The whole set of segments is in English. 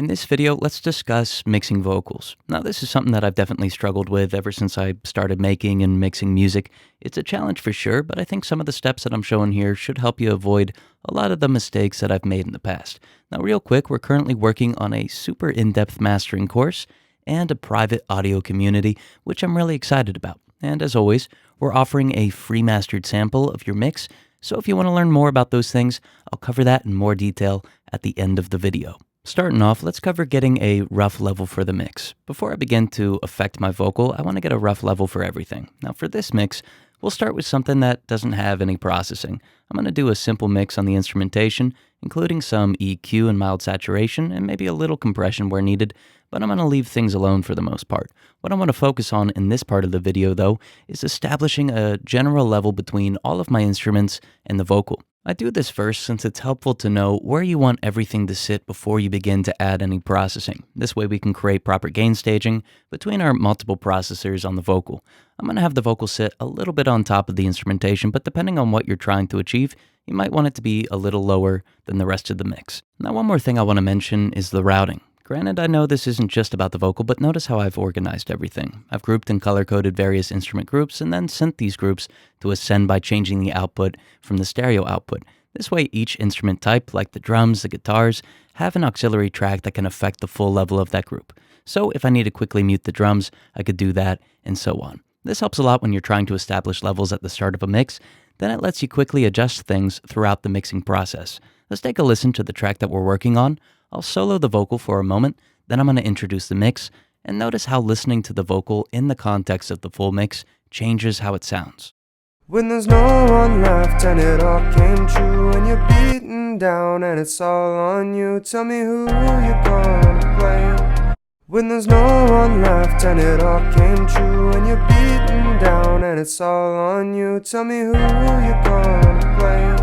In this video, let's discuss mixing vocals. Now, this is something that I've definitely struggled with ever since I started making and mixing music. It's a challenge for sure, but I think some of the steps that I'm showing here should help you avoid a lot of the mistakes that I've made in the past. Now, real quick, we're currently working on a super in-depth mastering course and a private audio community, which I'm really excited about. And as always, we're offering a free mastered sample of your mix, so if you want to learn more about those things, I'll cover that in more detail at the end of the video. Starting off, let's cover getting a rough level for the mix. Before I begin to affect my vocal, I want to get a rough level for everything. Now for this mix, we'll start with something that doesn't have any processing. I'm going to do a simple mix on the instrumentation, including some EQ and mild saturation, and maybe a little compression where needed, but I'm going to leave things alone for the most part. What I want to focus on in this part of the video, though, is establishing a general level between all of my instruments and the vocal. I do this first since it's helpful to know where you want everything to sit before you begin to add any processing. This way we can create proper gain staging between our multiple processors on the vocal. I'm going to have the vocal sit a little bit on top of the instrumentation, but depending on what you're trying to achieve, you might want it to be a little lower than the rest of the mix. Now, one more thing I want to mention is the routing. Granted, I know this isn't just about the vocal, but notice how I've organized everything. I've grouped and color-coded various instrument groups and then sent these groups to ascend by changing the output from the stereo output. This way, each instrument type, like the drums, the guitars, have an auxiliary track that can affect the full level of that group. So if I need to quickly mute the drums, I could do that, and so on. This helps a lot when you're trying to establish levels at the start of a mix. Then it lets you quickly adjust things throughout the mixing process. Let's take a listen to the track that we're working on. I'll solo the vocal for a moment, then I'm going to introduce the mix, and notice how listening to the vocal in the context of the full mix changes how it sounds. When there's no one left and it all came true, and you're beaten down and it's all on you, tell me who you're gonna play. When there's no one left and it all came true, and you're beaten down and it's all on you, tell me who you're gonna play.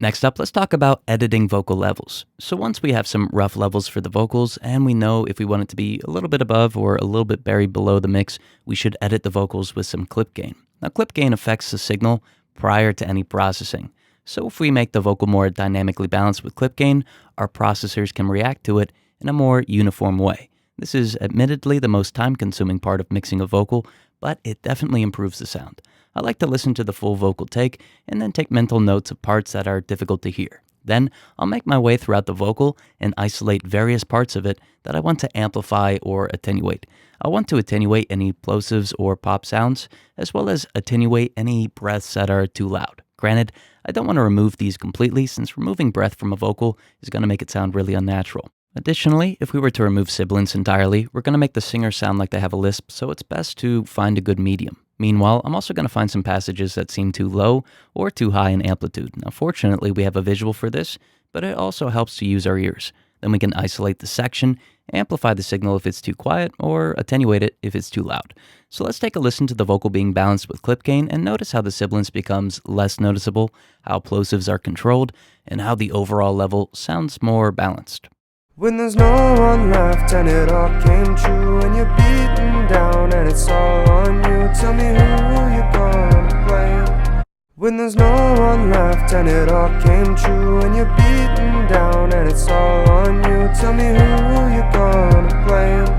Next up, let's talk about editing vocal levels. So once we have some rough levels for the vocals, and we know if we want it to be a little bit above or a little bit buried below the mix, we should edit the vocals with some clip gain. Now, clip gain affects the signal prior to any processing. So if we make the vocal more dynamically balanced with clip gain, our processors can react to it in a more uniform way. This is admittedly the most time-consuming part of mixing a vocal, but it definitely improves the sound. I like to listen to the full vocal take and then take mental notes of parts that are difficult to hear. Then I'll make my way throughout the vocal and isolate various parts of it that I want to amplify or attenuate. I want to attenuate any plosives or pop sounds, as well as attenuate any breaths that are too loud. Granted, I don't want to remove these completely, since removing breath from a vocal is going to make it sound really unnatural. Additionally, if we were to remove sibilants entirely, we're going to make the singer sound like they have a lisp, so it's best to find a good medium. Meanwhile, I'm also going to find some passages that seem too low or too high in amplitude. Now, fortunately, we have a visual for this, but it also helps to use our ears. Then we can isolate the section, amplify the signal if it's too quiet, or attenuate it if it's too loud. So let's take a listen to the vocal being balanced with clip gain and notice how the sibilance becomes less noticeable, how plosives are controlled, and how the overall level sounds more balanced. When there's no one left and it all came true, and you're beaten down and it's all on you, tell me who you're gonna play. When there's no one left and it all came true, and you're beaten down and it's all on you, tell me who you're gonna play.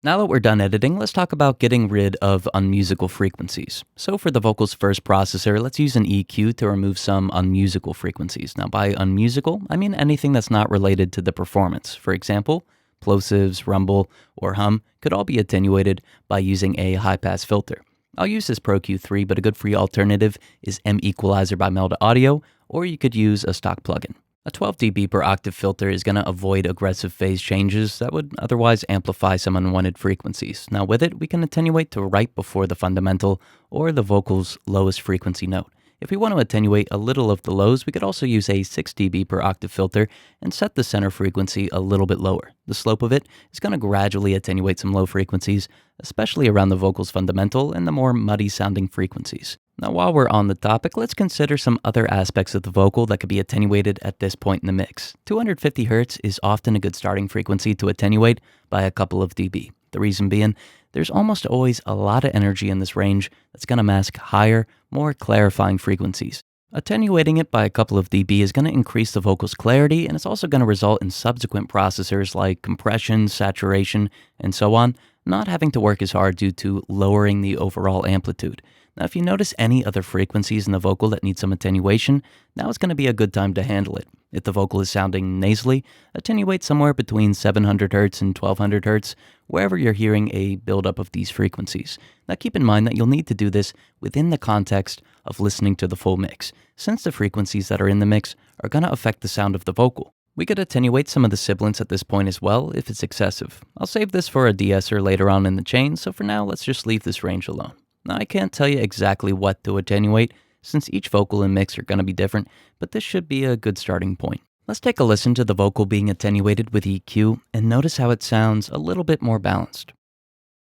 Now that we're done editing, let's talk about getting rid of unmusical frequencies. So for the vocal's first processor, let's use an EQ to remove some unmusical frequencies. Now by unmusical, I mean anything that's not related to the performance. For example, plosives, rumble, or hum could all be attenuated by using a high-pass filter. I'll use this Pro Q3, but a good free alternative is M Equalizer by Melda Audio, or you could use a stock plugin. A 12 dB per octave filter is going to avoid aggressive phase changes that would otherwise amplify some unwanted frequencies. Now with it, we can attenuate to right before the fundamental or the vocal's lowest frequency note. If we want to attenuate a little of the lows, we could also use a 6 dB per octave filter and set the center frequency a little bit lower. The slope of it is going to gradually attenuate some low frequencies, especially around the vocal's fundamental and the more muddy sounding frequencies. Now while we're on the topic, let's consider some other aspects of the vocal that could be attenuated at this point in the mix. 250 Hz is often a good starting frequency to attenuate by a couple of dB. The reason being, there's almost always a lot of energy in this range that's going to mask higher, more clarifying frequencies. Attenuating it by a couple of dB is going to increase the vocal's clarity, and it's also going to result in subsequent processors like compression, saturation, and so on, not having to work as hard due to lowering the overall amplitude. Now, if you notice any other frequencies in the vocal that need some attenuation, now is going to be a good time to handle it. If the vocal is sounding nasally, attenuate somewhere between 700 Hz and 1200 Hz, wherever you're hearing a buildup of these frequencies. Now, keep in mind that you'll need to do this within the context of listening to the full mix, since the frequencies that are in the mix are going to affect the sound of the vocal. We could attenuate some of the sibilants at this point as well if it's excessive. I'll save this for a de-esser later on in the chain, so for now let's just leave this range alone. Now, I can't tell you exactly what to attenuate, since each vocal and mix are going to be different, but this should be a good starting point. Let's take a listen to the vocal being attenuated with EQ and notice how it sounds a little bit more balanced.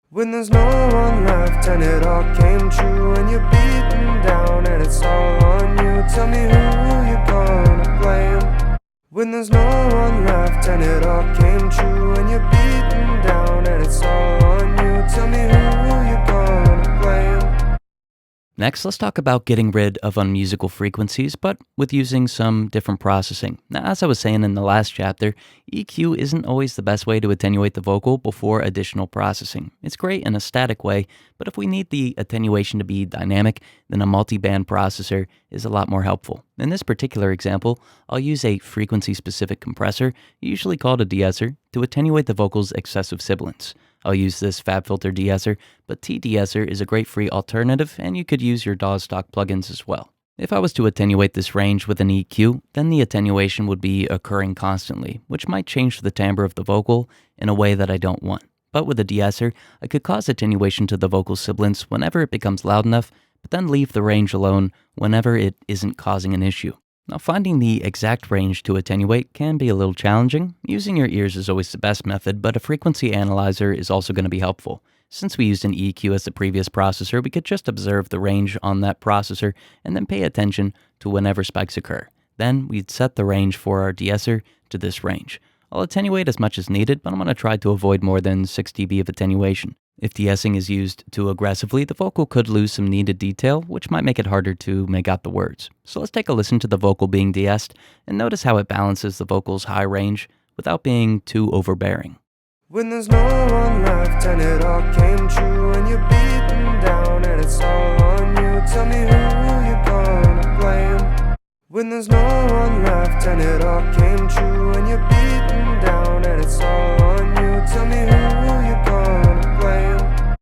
When there's no one left and it all came true, and you're beaten down and it's all on you, tell me who you gonna blame. When there's no one left and it all came true, and you're beaten down and it's all on you, tell me who you gonna blame. Next, let's talk about getting rid of unmusical frequencies, but with using some different processing. Now, as I was saying in the last chapter, EQ isn't always the best way to attenuate the vocal before additional processing. It's great in a static way, but if we need the attenuation to be dynamic, then a multi-band processor is a lot more helpful. In this particular example, I'll use a frequency-specific compressor, usually called a de-esser, to attenuate the vocal's excessive sibilants. I'll use this FabFilter de-esser, but T-de-esser is a great free alternative, and you could use your DAW stock plugins as well. If I was to attenuate this range with an EQ, then the attenuation would be occurring constantly, which might change the timbre of the vocal in a way that I don't want. But with a de-esser, I could cause attenuation to the vocal sibilants whenever it becomes loud enough, but then leave the range alone whenever it isn't causing an issue. Now, finding the exact range to attenuate can be a little challenging. Using your ears is always the best method, but a frequency analyzer is also going to be helpful. Since we used an EQ as the previous processor, we could just observe the range on that processor and then pay attention to whenever spikes occur. Then we'd set the range for our de-esser to this range. I'll attenuate as much as needed, but I'm going to try to avoid more than 6 dB of attenuation. If de-essing is used too aggressively, the vocal could lose some needed detail, which might make it harder to make out the words. So let's take a listen to the vocal being de-essed and notice how it balances the vocal's high range without being too overbearing. When there's no one left and it all came true, and you're beaten down and it's all on you, tell me who you gonna blame. When there's no one left and it all came true, and you're beaten down and it's all on you, tell me who you gonna blame.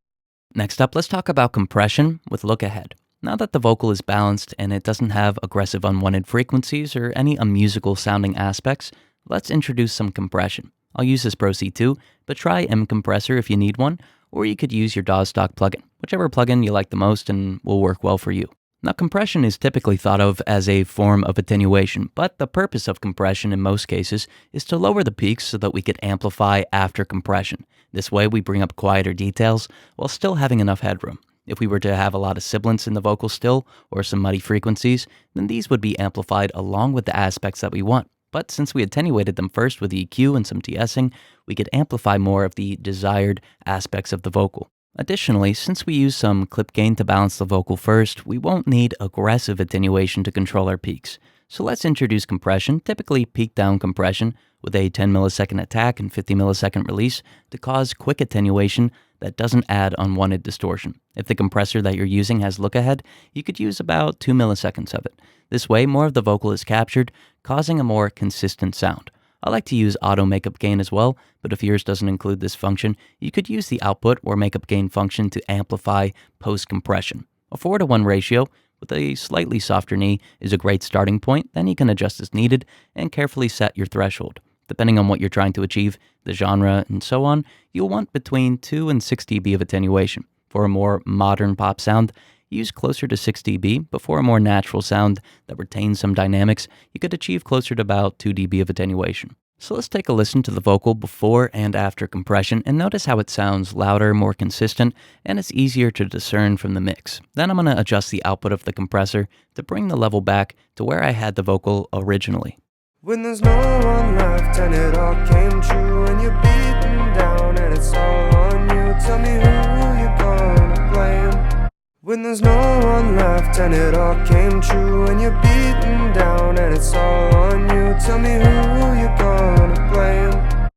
Next up, let's talk about compression with Look Ahead. Now that the vocal is balanced and it doesn't have aggressive unwanted frequencies or any unmusical sounding aspects, let's introduce some compression. I'll use this Pro C2, but try M Compressor if you need one, or you could use your DAW stock plugin, whichever plugin you like the most and will work well for you. Now, compression is typically thought of as a form of attenuation, but the purpose of compression in most cases is to lower the peaks so that we could amplify after compression. This way, we bring up quieter details while still having enough headroom. If we were to have a lot of sibilants in the vocal still, or some muddy frequencies, then these would be amplified along with the aspects that we want. But since we attenuated them first with EQ and some de-essing, we could amplify more of the desired aspects of the vocal. Additionally, since we use some clip gain to balance the vocal first, we won't need aggressive attenuation to control our peaks. So let's introduce compression, typically peak down compression, with a 10 millisecond attack and 50 millisecond release to cause quick attenuation that doesn't add unwanted distortion. If the compressor that you're using has Look Ahead, you could use about 2 milliseconds of it. This way, more of the vocal is captured, causing a more consistent sound. I like to use auto makeup gain as well, but if yours doesn't include this function, you could use the output or makeup gain function to amplify post-compression. A 4:1 ratio with a slightly softer knee is a great starting point, then you can adjust as needed and carefully set your threshold. Depending on what you're trying to achieve, the genre, and so on, you'll want between 2 and 6 dB of attenuation. For a more modern pop sound, use closer to 6 dB, but for a more natural sound that retains some dynamics, you could achieve closer to about 2 dB of attenuation. So let's take a listen to the vocal before and after compression and notice how it sounds louder, more consistent, and it's easier to discern from the mix. Then I'm going to adjust the output of the compressor to bring the level back to where I had the vocal originally. When there's no one left and it all came true, and you're beaten down and it's all on you, tell me who you gonna blame. When When there's no one left and it all came true, and you're beaten down and it's all on you, tell me who you're gonna blame.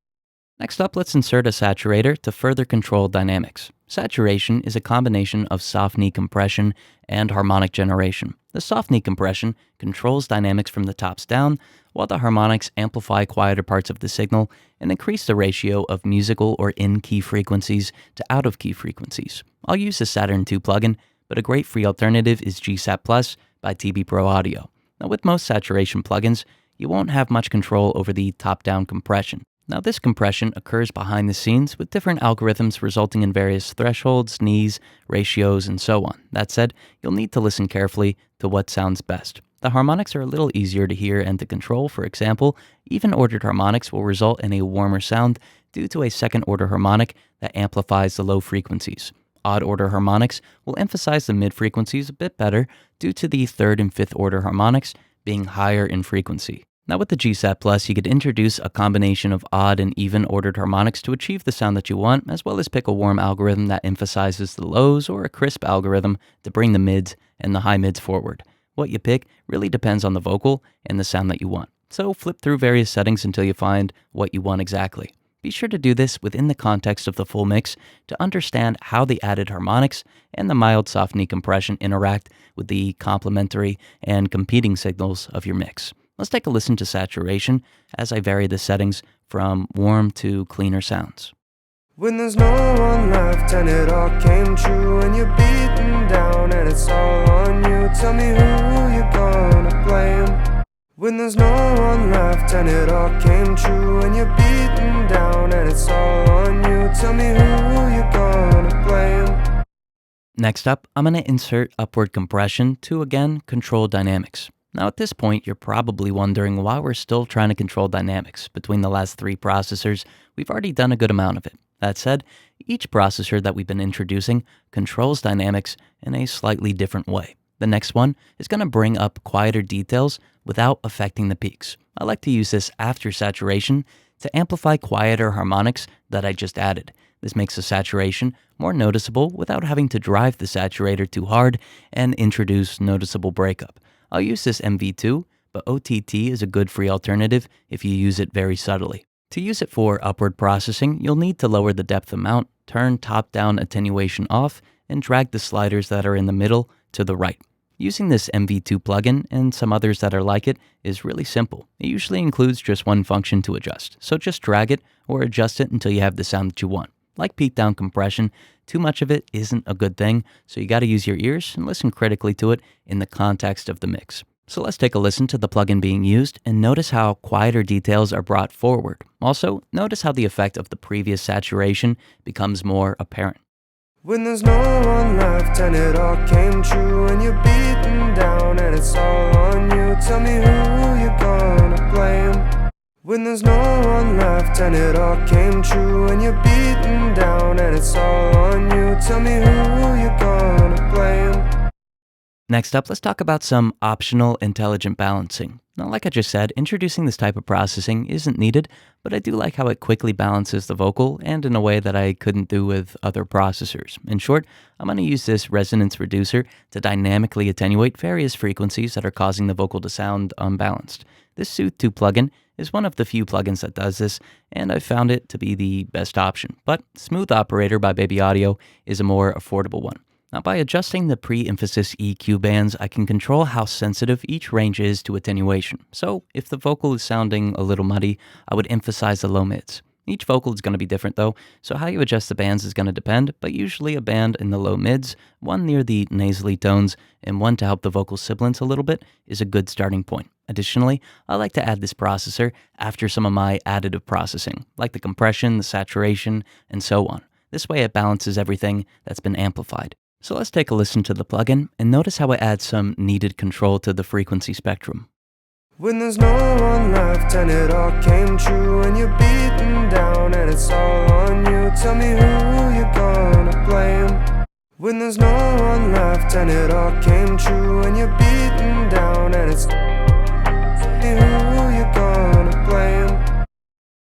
Next up, let's insert a saturator to further control dynamics. Saturation is a combination of soft knee compression and harmonic generation. The soft knee compression controls dynamics from the tops down, while the harmonics amplify quieter parts of the signal and increase the ratio of musical or in-key frequencies to out-of-key frequencies. I'll use the Saturn II plugin, but a great free alternative is GSAT Plus by TB Pro Audio. Now, with most saturation plugins, you won't have much control over the top-down compression. Now, this compression occurs behind the scenes with different algorithms resulting in various thresholds, knees, ratios, and so on. That said, you'll need to listen carefully to what sounds best. The harmonics are a little easier to hear and to control. For example, even-ordered harmonics will result in a warmer sound due to a second-order harmonic that amplifies the low frequencies. Odd-order harmonics will emphasize the mid-frequencies a bit better due to the third and fifth-order harmonics being higher in frequency. Now, with the GSAT Plus, you could introduce a combination of odd and even-ordered harmonics to achieve the sound that you want, as well as pick a warm algorithm that emphasizes the lows or a crisp algorithm to bring the mids and the high mids forward. What you pick really depends on the vocal and the sound that you want. So flip through various settings until you find what you want exactly. Be sure to do this within the context of the full mix to understand how the added harmonics and the mild soft knee compression interact with the complementary and competing signals of your mix. Let's take a listen to saturation as I vary the settings from warm to cleaner sounds. When there's no one left and it all came true, and you're beaten down and it's all on you, tell me who you're gonna blame. When there's no one left and it all came true, and you're beaten down and it's all on you, tell me who you're gonna blame. Next up, I'm going to insert upward compression to again control dynamics. Now, at this point, you're probably wondering why we're still trying to control dynamics. Between the last three processors, we've already done a good amount of it. That said, each processor that we've been introducing controls dynamics in a slightly different way. The next one is going to bring up quieter details without affecting the peaks. I like to use this after saturation to amplify quieter harmonics that I just added. This makes the saturation more noticeable without having to drive the saturator too hard and introduce noticeable breakup. I'll use this MV2, but OTT is a good free alternative if you use it very subtly. To use it for upward processing, you'll need to lower the depth amount, turn top-down attenuation off, and drag the sliders that are in the middle to the right. Using this MV2 plugin and some others that are like it is really simple. It usually includes just one function to adjust, so just drag it or adjust it until you have the sound that you want. Like peak down compression, too much of it isn't a good thing, so you gotta use your ears and listen critically to it in the context of the mix. So let's take a listen to the plugin being used and notice how quieter details are brought forward. Also, notice how the effect of the previous saturation becomes more apparent. When there's no one left and it all came true, and you're beaten down and it's all on you, tell me who you're gonna blame. When there's no one left and it all came true, and you're beaten down and it's all on you, tell me who you're gonna blame. Next up, let's talk about some optional intelligent balancing. Now, like I just said, introducing this type of processing isn't needed, but I do like how it quickly balances the vocal and in a way that I couldn't do with other processors. In short, I'm going to use this resonance reducer to dynamically attenuate various frequencies that are causing the vocal to sound unbalanced. This Sooth 2 plugin is one of the few plugins that does this, and I found it to be the best option. But Smooth Operator by Baby Audio is a more affordable one. Now, by adjusting the pre-emphasis EQ bands, I can control how sensitive each range is to attenuation. So, if the vocal is sounding a little muddy, I would emphasize the low mids. Each vocal is going to be different though, so how you adjust the bands is going to depend, but usually a band in the low mids, one near the nasally tones, and one to help the vocal sibilance a little bit is a good starting point. Additionally, I like to add this processor after some of my additive processing, like the compression, the saturation, and so on. This way it balances everything that's been amplified. So let's take a listen to the plugin and notice how it adds some needed control to the frequency spectrum. When there's no one left and it all came true, and you're beaten down and it's all on you, tell me who you're gonna blame. When there's no one left and it all came true, and you're beaten down and it's tell me who you're gonna blame.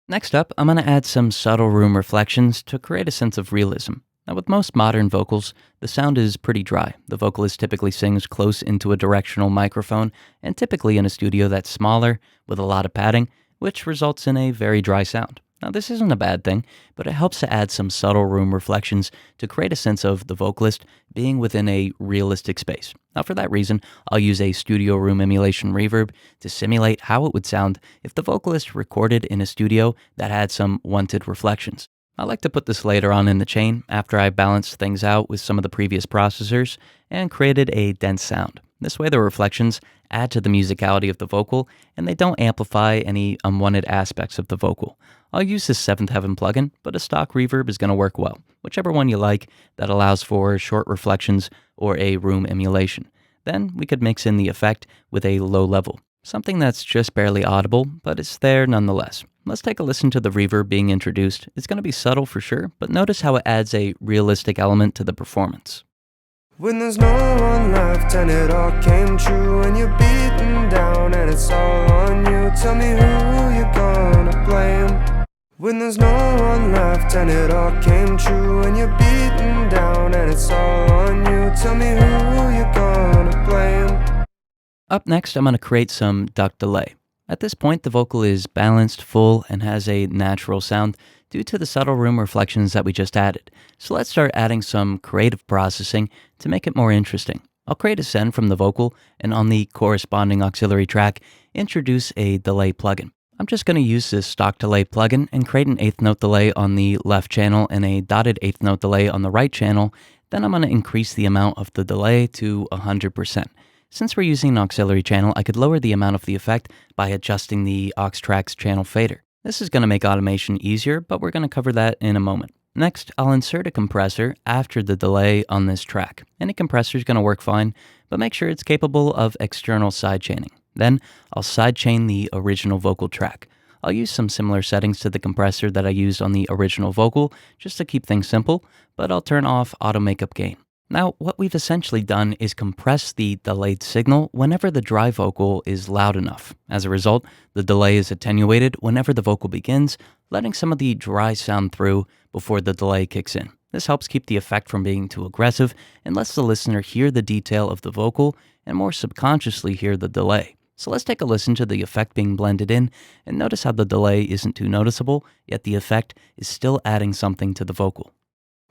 Next up, I'm going to add some subtle room reflections to create a sense of realism. Now, with most modern vocals, the sound is pretty dry. The vocalist typically sings close into a directional microphone, and typically in a studio that's smaller with a lot of padding, which results in a very dry sound. Now, this isn't a bad thing, but it helps to add some subtle room reflections to create a sense of the vocalist being within a realistic space. Now, for that reason, I'll use a studio room emulation reverb to simulate how it would sound if the vocalist recorded in a studio that had some wanted reflections. I like to put this later on in the chain after I balanced things out with some of the previous processors and created a dense sound. This way the reflections add to the musicality of the vocal and they don't amplify any unwanted aspects of the vocal. I'll use this Seventh Heaven plugin, but a stock reverb is going to work well, whichever one you like that allows for short reflections or a room emulation. Then we could mix in the effect with a low level, something that's just barely audible, but it's there nonetheless. Let's take a listen to the reverb being introduced. It's going to be subtle for sure, but notice how it adds a realistic element to the performance. When there's no one left and it all came true, and you're beaten down and it's all on you, tell me who you're gonna blame. When there's no one left and it all came true, and you're beaten down and it's all on you, tell me who you're gonna blame. Up next, I'm going to create some duct delay. At this point, the vocal is balanced, full, and has a natural sound due to the subtle room reflections that we just added. So let's start adding some creative processing to make it more interesting. I'll create a send from the vocal, and on the corresponding auxiliary track, introduce a delay plugin. I'm just going to use this stock delay plugin and create an eighth note delay on the left channel and a dotted eighth note delay on the right channel. Then I'm going to increase the amount of the delay to 100%. Since we're using an auxiliary channel, I could lower the amount of the effect by adjusting the aux tracks channel fader. This is going to make automation easier, but we're going to cover that in a moment. Next, I'll insert a compressor after the delay on this track. Any compressor is going to work fine, but make sure it's capable of external sidechaining. Then, I'll sidechain the original vocal track. I'll use some similar settings to the compressor that I used on the original vocal, just to keep things simple, but I'll turn off auto makeup gain. Now, what we've essentially done is compress the delayed signal whenever the dry vocal is loud enough. As a result, the delay is attenuated whenever the vocal begins, letting some of the dry sound through before the delay kicks in. This helps keep the effect from being too aggressive and lets the listener hear the detail of the vocal and more subconsciously hear the delay. So let's take a listen to the effect being blended in and notice how the delay isn't too noticeable, yet the effect is still adding something to the vocal.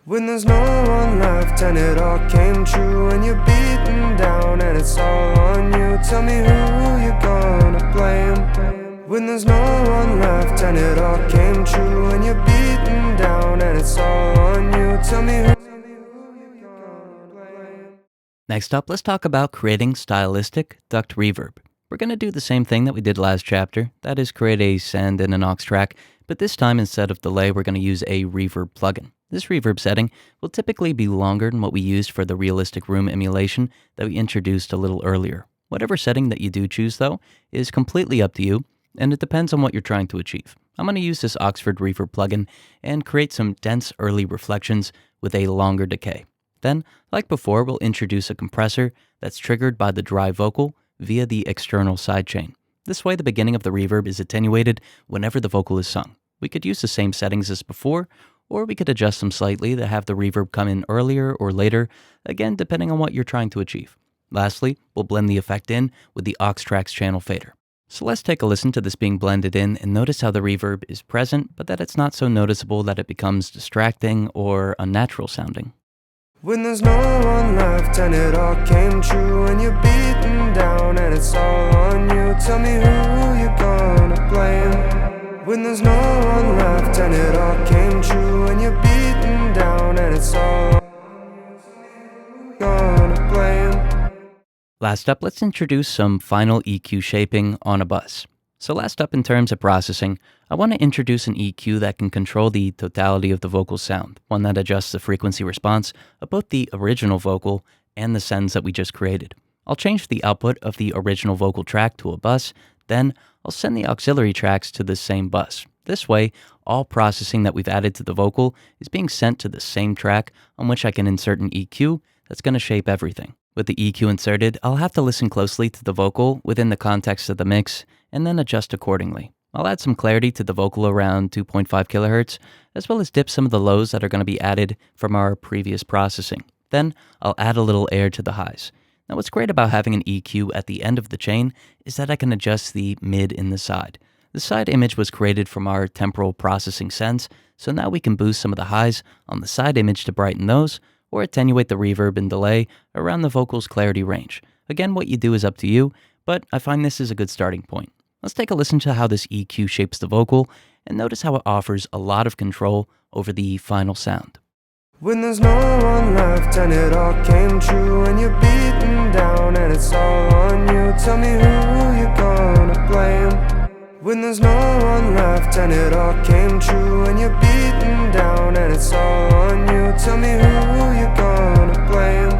When there's no one left and it all came true, and you're beaten down and it's all on you, tell me who you're gonna blame. When there's no one left and it all came true, and you're beaten down and it's all on you, tell me who you're gonna blame. Next up, let's talk about creating stylistic duct reverb. We're going to do the same thing that we did last chapter, that is create a send and an aux track, but this time instead of delay, we're going to use a reverb plugin. This reverb setting will typically be longer than what we used for the realistic room emulation that we introduced a little earlier. Whatever setting that you do choose, though, is completely up to you, and it depends on what you're trying to achieve. I'm going to use this Oxford Reverb plugin and create some dense early reflections with a longer decay. Then, like before, we'll introduce a compressor that's triggered by the dry vocal via the external sidechain. This way, the beginning of the reverb is attenuated whenever the vocal is sung. We could use the same settings as before, or we could adjust them slightly to have the reverb come in earlier or later, again, depending on what you're trying to achieve. Lastly, we'll blend the effect in with the aux tracks channel fader. So let's take a listen to this being blended in and notice how the reverb is present, but that it's not so noticeable that it becomes distracting or unnatural sounding. When there's no one left and it all came true, and you're beaten down and it's all on you, tell me who you're gonna blame. When there's no one left and it all came true, and you're beaten down and it's all on you, tell me who you're gonna blame. Last up, let's introduce some final EQ shaping on a bus. So last up in terms of processing, I want to introduce an EQ that can control the totality of the vocal sound, one that adjusts the frequency response of both the original vocal and the sends that we just created. I'll change the output of the original vocal track to a bus, then I'll send the auxiliary tracks to the same bus. This way, all processing that we've added to the vocal is being sent to the same track on which I can insert an EQ that's going to shape everything. With the EQ inserted, I'll have to listen closely to the vocal within the context of the mix and then adjust accordingly. I'll add some clarity to the vocal around 2.5 kilohertz, as well as dip some of the lows that are going to be added from our previous processing. Then I'll add a little air to the highs. Now what's great about having an EQ at the end of the chain is that I can adjust the mid in the side. The side image was created from our temporal processing sense, so now we can boost some of the highs on the side image to brighten those, or attenuate the reverb and delay around the vocal's clarity range. Again, what you do is up to you, but I find this is a good starting point. Let's take a listen to how this EQ shapes the vocal, and notice how it offers a lot of control over the final sound. When there's no one left and it all came true, and you're beaten down and it's all on you, tell me who you're gonna blame. When there's no one left and it all came true, and you're beaten down and it's all on you, tell me who you're gonna blame.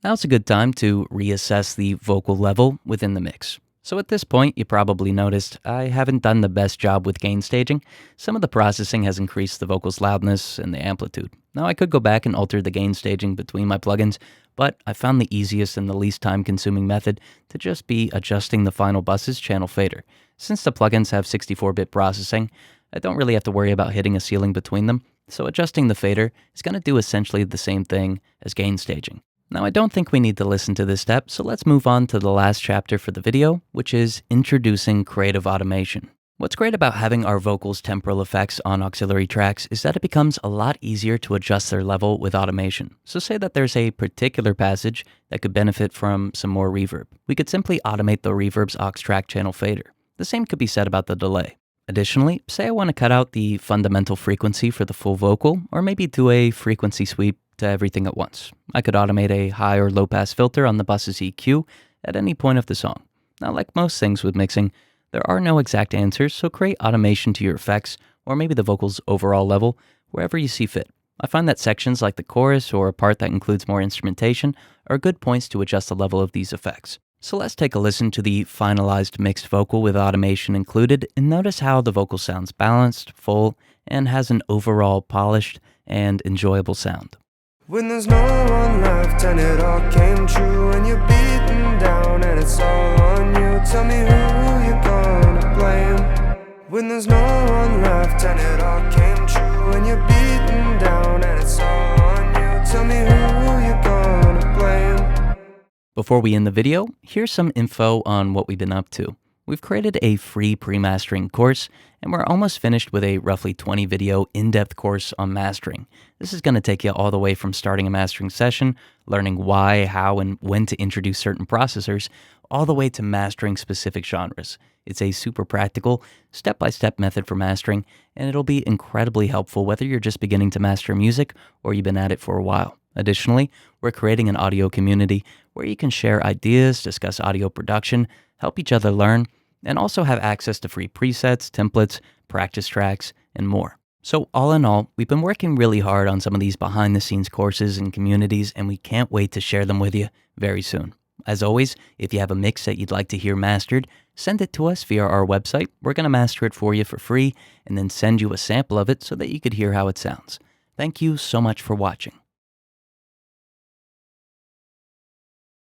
Now it's a good time to reassess the vocal level within the mix. So at this point, you probably noticed I haven't done the best job with gain staging. Some of the processing has increased the vocal's loudness and the amplitude. Now I could go back and alter the gain staging between my plugins, but I found the easiest and the least time-consuming method to just be adjusting the final bus's channel fader. Since the plugins have 64-bit processing, I don't really have to worry about hitting a ceiling between them, so adjusting the fader is going to do essentially the same thing as gain staging. Now I don't think we need to listen to this step, so let's move on to the last chapter for the video, which is introducing creative automation. What's great about having our vocals' temporal effects on auxiliary tracks is that it becomes a lot easier to adjust their level with automation. So say that there's a particular passage that could benefit from some more reverb. We could simply automate the reverb's aux track channel fader. The same could be said about the delay. Additionally, say I want to cut out the fundamental frequency for the full vocal, or maybe do a frequency sweep to everything at once. I could automate a high or low pass filter on the bus's EQ at any point of the song. Now, like most things with mixing, there are no exact answers, so create automation to your effects, or maybe the vocal's overall level, wherever you see fit. I find that sections like the chorus or a part that includes more instrumentation are good points to adjust the level of these effects. So let's take a listen to the finalized mixed vocal with automation included, and notice how the vocal sounds balanced, full, and has an overall polished and enjoyable sound. When there's no one left and it all came true, and you're beaten down and it's all on you, tell me who you're gonna blame. When there's no one left and it all came true, and you're beaten down and it's all on you, tell me who you're gonna blame. Before we end the video, here's some info on what we've been up to. We've created a free pre-mastering course, and we're almost finished with a roughly 20 video in-depth course on mastering. This is going to take you all the way from starting a mastering session, learning why, how, and when to introduce certain processors, all the way to mastering specific genres. It's a super practical, step-by-step method for mastering, and it'll be incredibly helpful whether you're just beginning to master music or you've been at it for a while. Additionally, we're creating an audio community where you can share ideas, discuss audio production, help each other learn, and also have access to free presets, templates, practice tracks, and more. So all in all, we've been working really hard on some of these behind-the-scenes courses and communities, and we can't wait to share them with you very soon. As always, if you have a mix that you'd like to hear mastered, send it to us via our website. We're going to master it for you for free, and then send you a sample of it so that you could hear how it sounds. Thank you so much for watching.